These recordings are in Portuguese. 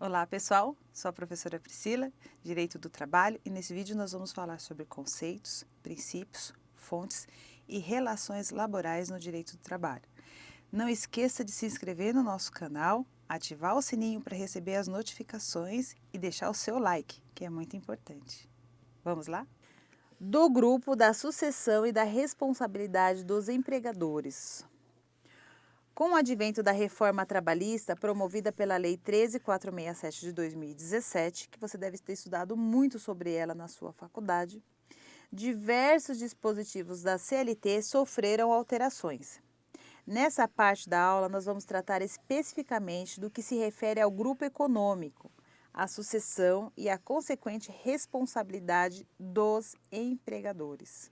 Olá pessoal, sou a professora Priscila, Direito do Trabalho, e nesse vídeo nós vamos falar sobre conceitos, princípios, fontes e relações laborais no direito do trabalho. Não esqueça de se inscrever no nosso canal, ativar o sininho para receber as notificações e deixar o seu like, que é muito importante. Vamos lá? Do grupo da sucessão e da responsabilidade dos empregadores. Com o advento da reforma trabalhista promovida pela Lei 13.467 de 2017, que você deve ter estudado muito sobre ela na sua faculdade, diversos dispositivos da CLT sofreram alterações. Nessa parte da aula, nós vamos tratar especificamente do que se refere ao grupo econômico, a sucessão e a consequente responsabilidade dos empregadores.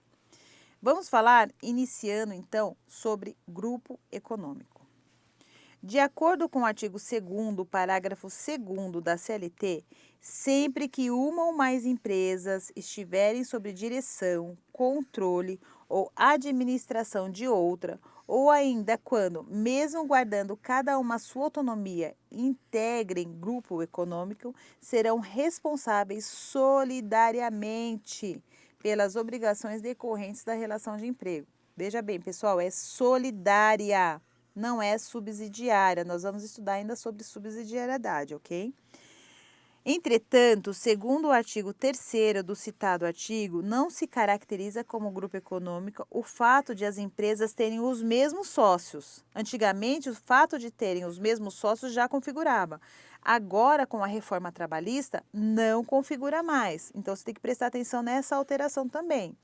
Vamos falar, iniciando então, sobre grupo econômico. De acordo com o artigo 2º, parágrafo 2º da CLT, sempre que uma ou mais empresas estiverem sob direção, controle ou administração de outra, ou ainda quando, mesmo guardando cada uma sua autonomia, integrem grupo econômico, serão responsáveis solidariamente pelas obrigações decorrentes da relação de emprego. Veja bem, pessoal, é solidária, não é subsidiária. Nós vamos estudar ainda sobre subsidiariedade, ok? Entretanto, segundo o artigo 3º do citado artigo, não se caracteriza como grupo econômico o fato de as empresas terem os mesmos sócios. Antigamente, o fato de terem os mesmos sócios já configurava. Agora, com a reforma trabalhista, não configura mais. Então, você tem que prestar atenção nessa alteração também.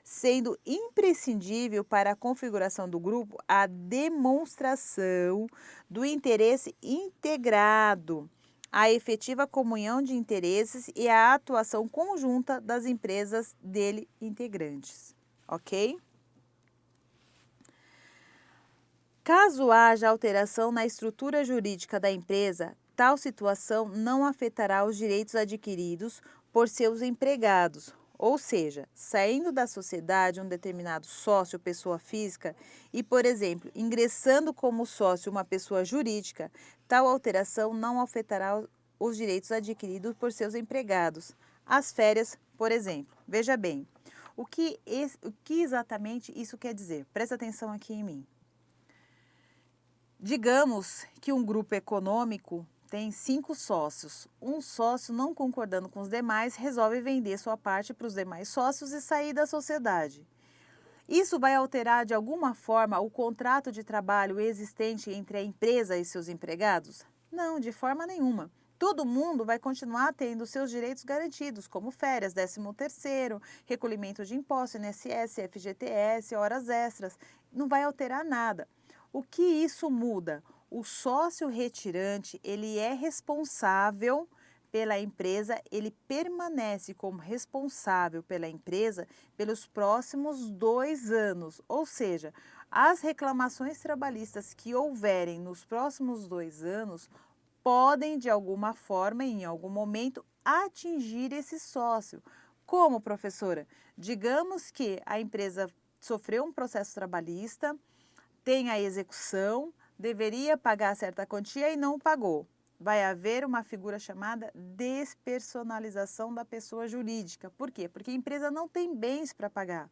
Sendo imprescindível para a configuração do grupo a demonstração do interesse integrado, a efetiva comunhão de interesses e a atuação conjunta das empresas dele integrantes, ok? Caso haja alteração na estrutura jurídica da empresa, tal situação não afetará os direitos adquiridos por seus empregados, ou seja, saindo da sociedade um determinado sócio, pessoa física, e, por exemplo, ingressando como sócio uma pessoa jurídica, tal alteração não afetará os direitos adquiridos por seus empregados. As férias, por exemplo. Veja bem, o que exatamente isso quer dizer? Presta atenção aqui em mim. Digamos que um grupo econômico tem 5 sócios. Um sócio, não concordando com os demais, resolve vender sua parte para os demais sócios e sair da sociedade. Isso vai alterar de alguma forma o contrato de trabalho existente entre a empresa e seus empregados? Não, de forma nenhuma. Todo mundo vai continuar tendo seus direitos garantidos, como férias, 13º, recolhimento de impostos, INSS, FGTS, horas extras. Não vai alterar nada. O que isso muda? O sócio retirante, ele é responsável pela empresa, ele permanece como responsável pela empresa pelos próximos 2 anos. Ou seja, as reclamações trabalhistas que houverem nos próximos 2 anos podem, de alguma forma, em algum momento, atingir esse sócio. Como, professora? Digamos que a empresa sofreu um processo trabalhista, tem a execução, deveria pagar certa quantia e não pagou. Vai haver uma figura chamada despersonalização da pessoa jurídica. Por quê? Porque a empresa não tem bens para pagar.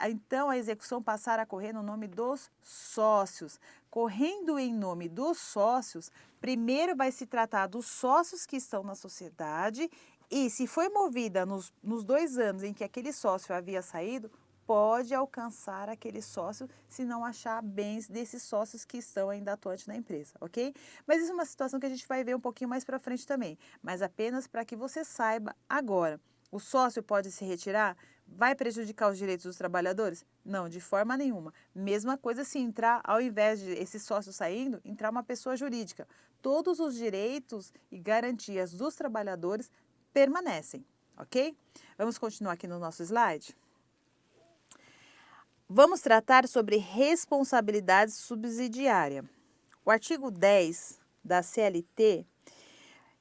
Então, a execução passará a correr no nome dos sócios. Correndo em nome dos sócios, primeiro vai se tratar dos sócios que estão na sociedade e, se foi movida nos 2 anos em que aquele sócio havia saído, pode alcançar aquele sócio se não achar bens desses sócios que estão ainda atuantes na empresa, ok? Mas isso é uma situação que a gente vai ver um pouquinho mais para frente também, mas apenas para que você saiba agora. O sócio pode se retirar? Vai prejudicar os direitos dos trabalhadores? Não, de forma nenhuma. Mesma coisa se entrar, ao invés de esse sócio saindo, entrar uma pessoa jurídica. Todos os direitos e garantias dos trabalhadores permanecem, ok? Vamos continuar aqui no nosso slide? Vamos tratar sobre responsabilidade subsidiária. O artigo 10 da CLT,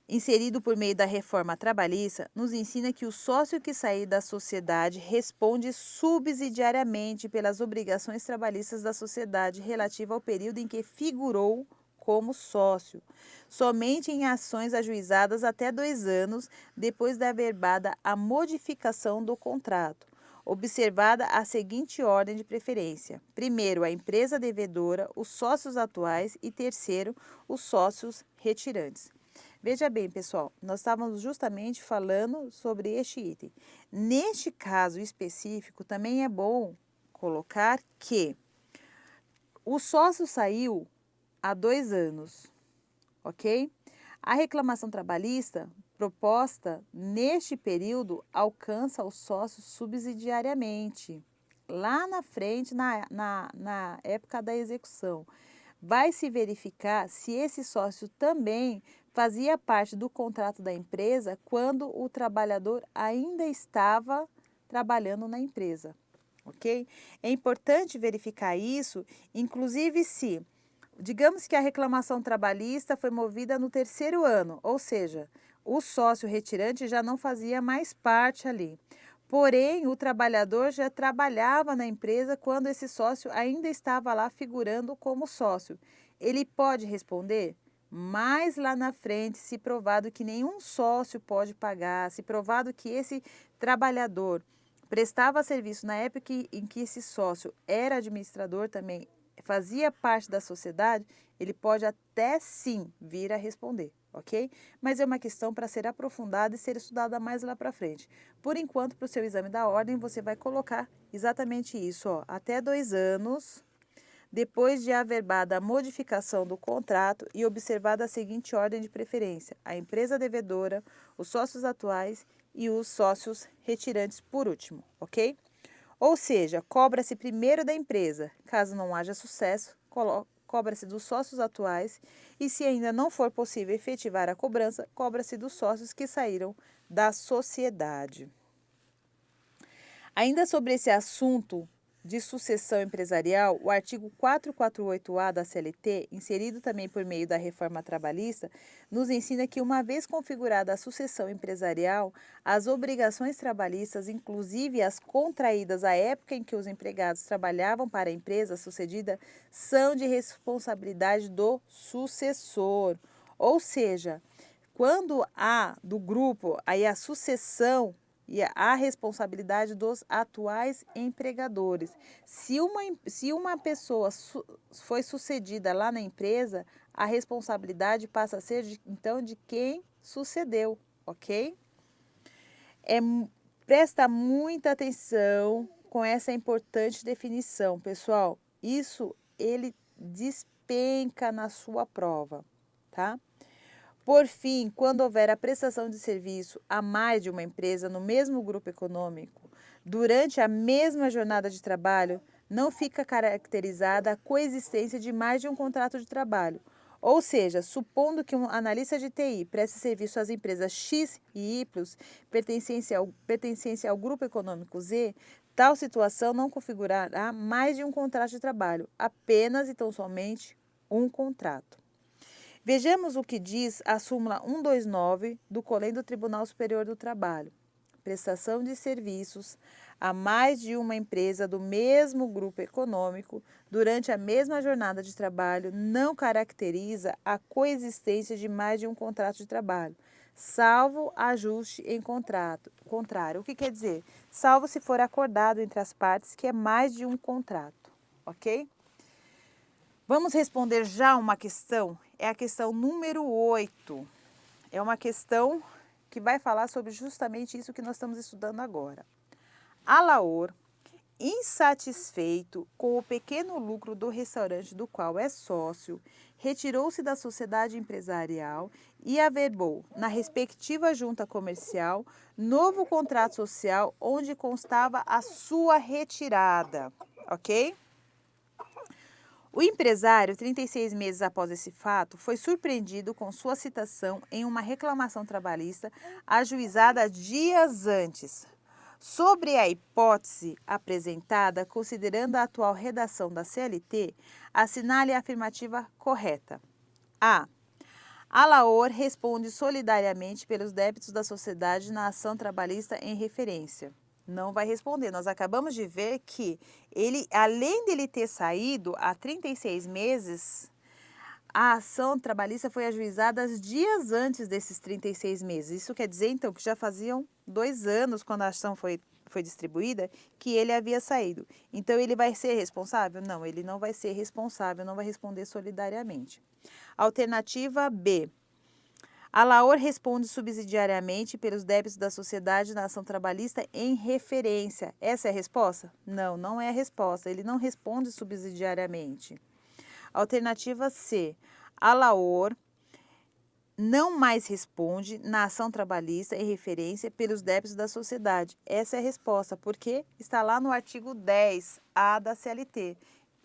inserido por meio da reforma trabalhista, nos ensina que o sócio que sair da sociedade responde subsidiariamente pelas obrigações trabalhistas da sociedade relativa ao período em que figurou como sócio, somente em ações ajuizadas até 2 anos depois da averbada a modificação do contrato, observada a seguinte ordem de preferência: primeiro, a empresa devedora, os sócios atuais e terceiro, os sócios retirantes. Veja bem, pessoal, nós estávamos justamente falando sobre este item. Neste caso específico, também é bom colocar que o sócio saiu há 2 anos, ok? A reclamação trabalhista proposta neste período alcança os sócios subsidiariamente, lá na frente, na época da execução. Vai se verificar se esse sócio também fazia parte do contrato da empresa quando o trabalhador ainda estava trabalhando na empresa, ok? É importante verificar isso, inclusive se, digamos que a reclamação trabalhista foi movida no 3º ano, ou seja, o sócio retirante já não fazia mais parte ali. Porém, o trabalhador já trabalhava na empresa quando esse sócio ainda estava lá figurando como sócio. Ele pode responder? Mais lá na frente, se provado que nenhum sócio pode pagar, se provado que esse trabalhador prestava serviço na época em que esse sócio era administrador também, fazia parte da sociedade, ele pode até sim vir a responder, ok? Mas é uma questão para ser aprofundada e ser estudada mais lá para frente. Por enquanto, para o seu exame da ordem, você vai colocar exatamente isso, ó, até 2 anos, depois de averbada a modificação do contrato e observada a seguinte ordem de preferência: a empresa devedora, os sócios atuais e os sócios retirantes por último, ok? Ou seja, cobra-se primeiro da empresa, caso não haja sucesso, cobra-se dos sócios atuais e, se ainda não for possível efetivar a cobrança, cobra-se dos sócios que saíram da sociedade. Ainda sobre esse assunto de sucessão empresarial, o artigo 448-A da CLT, inserido também por meio da reforma trabalhista, nos ensina que, uma vez configurada a sucessão empresarial, as obrigações trabalhistas, inclusive as contraídas à época em que os empregados trabalhavam para a empresa sucedida, são de responsabilidade do sucessor. Ou seja, quando há do grupo aí a sucessão e a responsabilidade dos atuais empregadores. Se uma pessoa foi sucedida lá na empresa, a responsabilidade passa a ser, então, de quem sucedeu, ok? Presta muita atenção com essa importante definição, pessoal. Isso ele despenca na sua prova, tá? Por fim, quando houver a prestação de serviço a mais de uma empresa no mesmo grupo econômico, durante a mesma jornada de trabalho, não fica caracterizada a coexistência de mais de um contrato de trabalho. Ou seja, supondo que um analista de TI preste serviço às empresas X e Y pertencentes ao grupo econômico Z, tal situação não configurará mais de um contrato de trabalho, apenas e tão somente um contrato. Vejamos o que diz a súmula 129 do Colém do Tribunal Superior do Trabalho. Prestação de serviços a mais de uma empresa do mesmo grupo econômico durante a mesma jornada de trabalho não caracteriza a coexistência de mais de um contrato de trabalho, salvo ajuste em contrato. Contrário, o que quer dizer? Salvo se for acordado entre as partes que é mais de um contrato, ok? Vamos responder já uma questão? É a questão número 8. É uma questão que vai falar sobre justamente isso que nós estamos estudando agora. Alaor, insatisfeito com o pequeno lucro do restaurante do qual é sócio, retirou-se da sociedade empresarial e averbou, na respectiva junta comercial, novo contrato social onde constava a sua retirada, ok? O empresário, 36 meses após esse fato, foi surpreendido com sua citação em uma reclamação trabalhista ajuizada dias antes. Sobre a hipótese apresentada, considerando a atual redação da CLT, assinale a afirmativa correta. A. Alaor responde solidariamente pelos débitos da sociedade na ação trabalhista em referência. Não vai responder. Nós acabamos de ver que ele, além dele ter saído há 36 meses, a ação trabalhista foi ajuizada dias antes desses 36 meses. Isso quer dizer, então, que já faziam 2 anos, quando a ação foi distribuída, que ele havia saído. Então, ele vai ser responsável? Não, ele não vai ser responsável, não vai responder solidariamente. Alternativa B. A LAOR responde subsidiariamente pelos débitos da sociedade na ação trabalhista em referência. Essa é a resposta? Não, não é a resposta. Ele não responde subsidiariamente. Alternativa C. A LAOR não mais responde na ação trabalhista em referência pelos débitos da sociedade. Essa é a resposta, porque está lá no artigo 10A da CLT.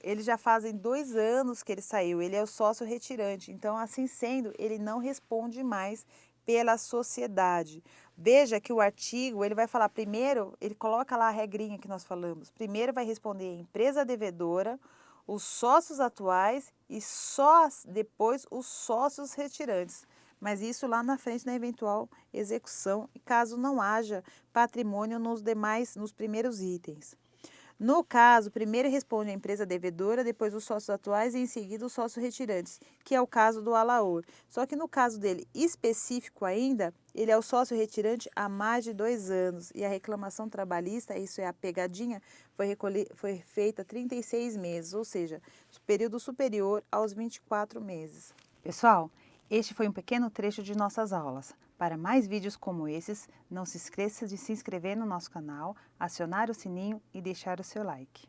Eles já fazem 2 anos que ele saiu, ele é o sócio retirante. Então, assim sendo, ele não responde mais pela sociedade. Veja que o artigo, ele vai falar primeiro, ele coloca lá a regrinha que nós falamos. Primeiro vai responder a empresa devedora, os sócios atuais e só depois os sócios retirantes. Mas isso lá na frente na eventual execução, caso não haja patrimônio nos primeiros itens. No caso, primeiro responde a empresa devedora, depois os sócios atuais e em seguida os sócios retirantes, que é o caso do ALAOR. Só que no caso dele específico ainda, ele é o sócio retirante há mais de 2 anos e a reclamação trabalhista, isso é a pegadinha, foi feita 36 meses, ou seja, período superior aos 24 meses. Pessoal, este foi um pequeno trecho de nossas aulas. Para mais vídeos como esses, não se esqueça de se inscrever no nosso canal, acionar o sininho e deixar o seu like.